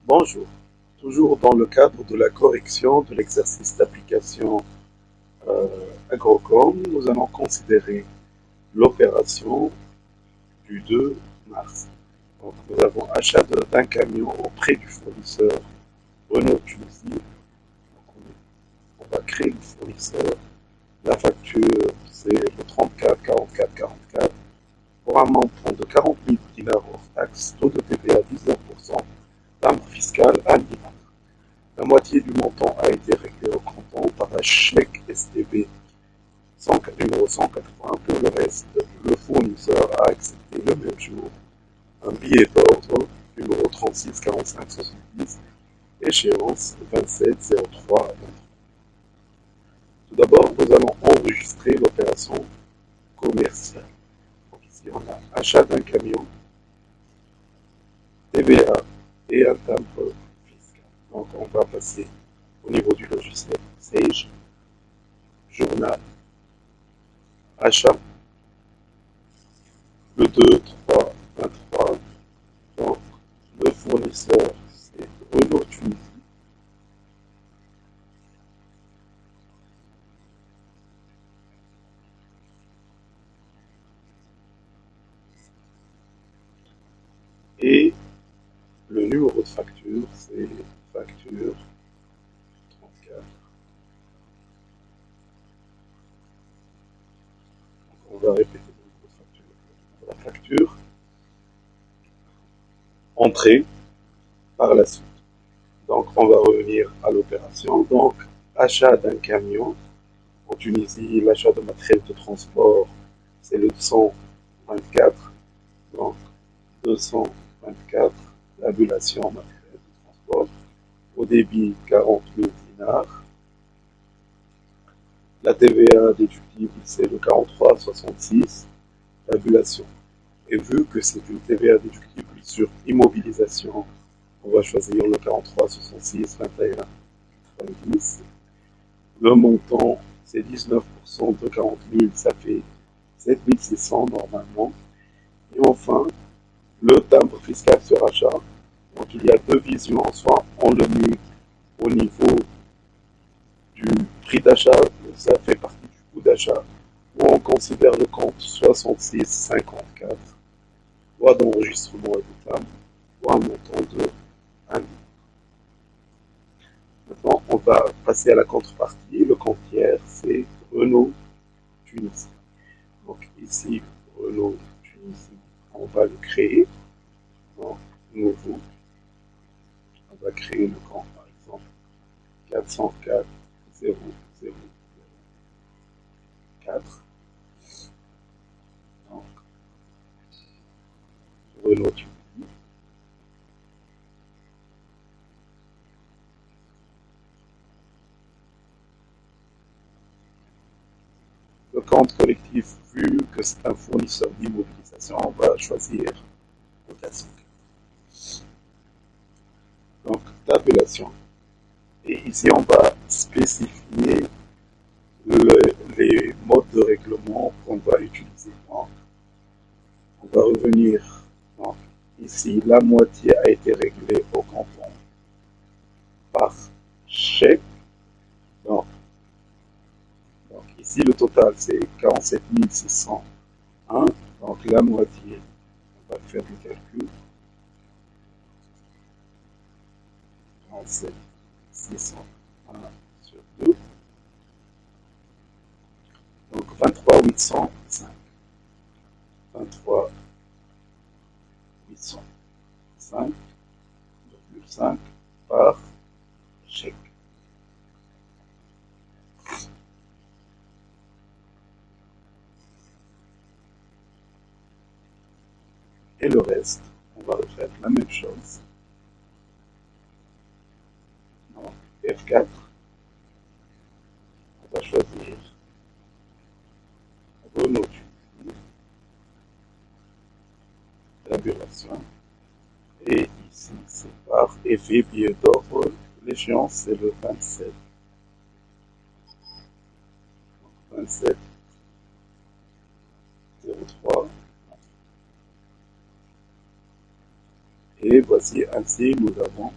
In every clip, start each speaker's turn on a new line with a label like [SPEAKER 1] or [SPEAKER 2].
[SPEAKER 1] Bonjour. Toujours dans le cadre de la correction de l'exercice d'application euh, Agrocom, nous allons considérer l'opération du 2 mars. Donc, nous avons achat d'un camion auprès du fournisseur Renault Tunisie. Donc, on va créer le fournisseur. La facture, c'est le 34 44 44 pour un montant de 40 000 dinars hors taxe, taux de TVA 19%, timbre fiscal annuel. La moitié du montant a été réglé au canton par un chèque STB numéro 180. Pour le reste, le fournisseur a accepté le même jour un billet d'ordre numéro 36 45 70, échéance 27 03. Tout d'abord, nous allons enregistrer l'opération commerciale. Donc ici, on a achat d'un camion, TVA et un timbre fiscal. Donc on va passer au niveau du logiciel Sage, journal, achat, le 2, 3, 23. Donc, le fournisseur, c'est Renault Tunisie. Et le numéro de facture, c'est facture 34. Donc, on va répéter le numéro de facture. La facture, entrée par la suite. Donc, on va revenir à l'opération. Donc, achat d'un camion. En Tunisie, l'achat de matériel de transport, c'est le 224. Donc, 224, l'annulation matériel de transport. Au débit, 40 000 dinars. La TVA déductible, c'est le 43,66, tabulation. Et vu que c'est une TVA déductible sur immobilisation, on va choisir le 43,66, 21,90. Le montant, c'est 19% de 40 000, ça fait 7 600 normalement. Et enfin, le timbre fiscal sur achat. Donc il y a deux visions, soit on le met au niveau du prix d'achat, ça fait partie du coût d'achat, ou on considère le compte 66,54, loi d'enregistrement et de timbre, ou un montant de 1 million. Maintenant, on va passer à la contrepartie. Le compte tiers, c'est Renault Tunisie. Donc ici, Renault Tunisie, on va le créer. Donc, nouveau, on va créer le compte, par exemple, 404 004. Donc, Renault Tunisie. Le compte collectif, vu que c'est un fournisseur d'immobilisation, on va choisir rotation. Donc, tabulation. Et ici, on va spécifier les modes de règlement qu'on va utiliser. Donc, on va revenir. Donc, ici, la moitié a été réglée au canton par chèque. Donc, donc ici, le total, c'est 47 601. Donc, la moitié, on va faire le calcul. 47 601 sur 2. Donc 23 805. 23 805,5 par chèque. Et le reste, on va refaire la même chose. Donc F4, on va choisir Renault, tabulation. Et ici, c'est par effet billet d'ordre. L'échéance, c'est le 27. 27 03. Et voici ainsi, nous avons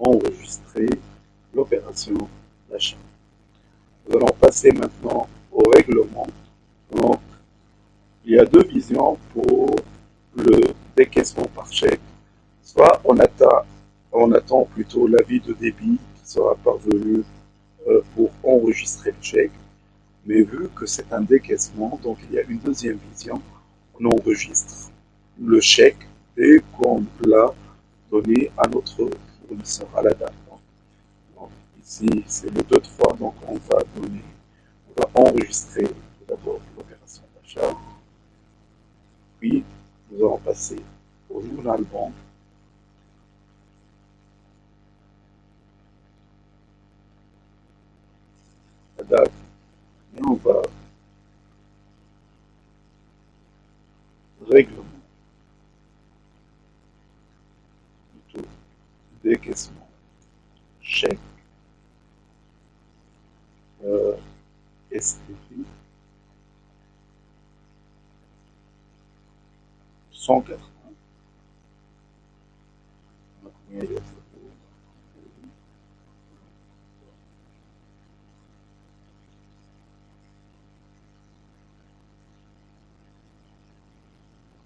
[SPEAKER 1] enregistrer l'opération d'achat. Nous allons passer maintenant au règlement. Donc, il y a deux visions pour le décaissement par chèque. Soit on attend plutôt l'avis de débit qui sera parvenu pour enregistrer le chèque, mais vu que c'est un décaissement, donc il y a une deuxième vision, on enregistre le chèque dès qu'on l'a donné à notre fournisseur à la date. Donc, ici, c'est le 2-3, donc on va enregistrer tout d'abord l'opération d'achat, puis nous allons passer au journal banque, la date, et on va règlement, plutôt décaissement, chèque, STV, 180,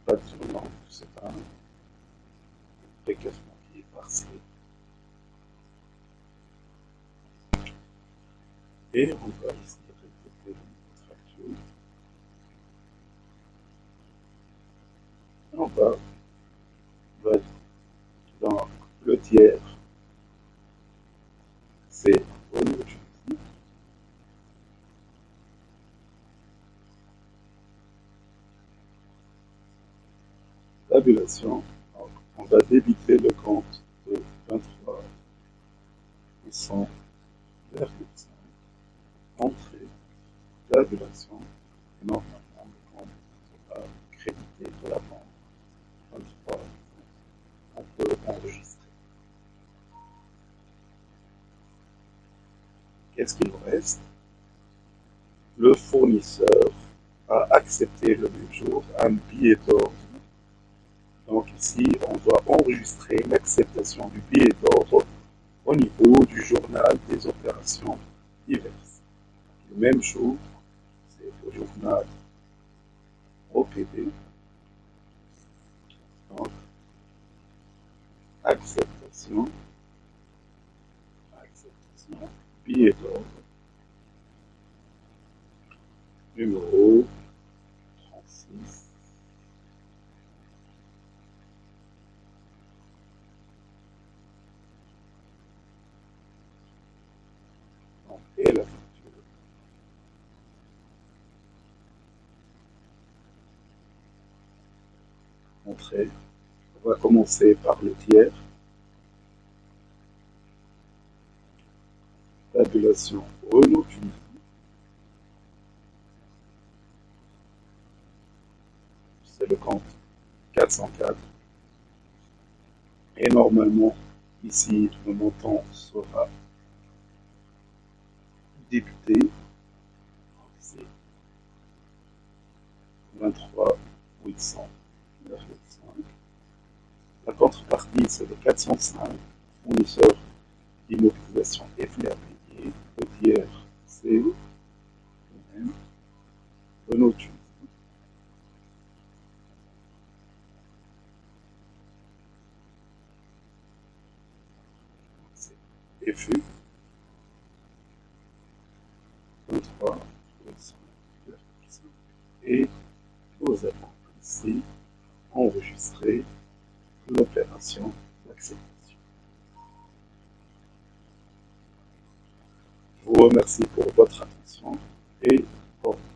[SPEAKER 1] pas de c'est un décaissement qui est partiel. Et on va ici répéter notre facture. On va dans le tiers, c'est Renault Tunisie. Tabulation. Donc, on va débiter le compte de 23 100,5. Entrée, tabulation. Et normalement, le compte sera crédité de la banque 23. On peut enregistrer. Qu'est-ce qu'il nous reste? Le fournisseur a accepté le même jour un billet d'ordre. Donc ici, on doit enregistrer l'acceptation du billet d'ordre au niveau du journal des opérations diverses. Le même jour, c'est au journal OPD. Donc, acceptation, billet d'ordre, numéro 36. Donc, et la facture. Entrée. On va commencer par le tiers. Tabulation Renault Tunisie. C'est le compte 404. Et normalement, ici, le montant sera débuté. C'est 23 800,5. La contrepartie, c'est de 405. Fournisseur d'immobilisation et flux à payer. Le tiers, c'est le même. Renault Tunisie. C'est FU. 23 800. Et nous avons ici enregistré l'opération d'acceptation. Je vous remercie pour votre attention et au revoir.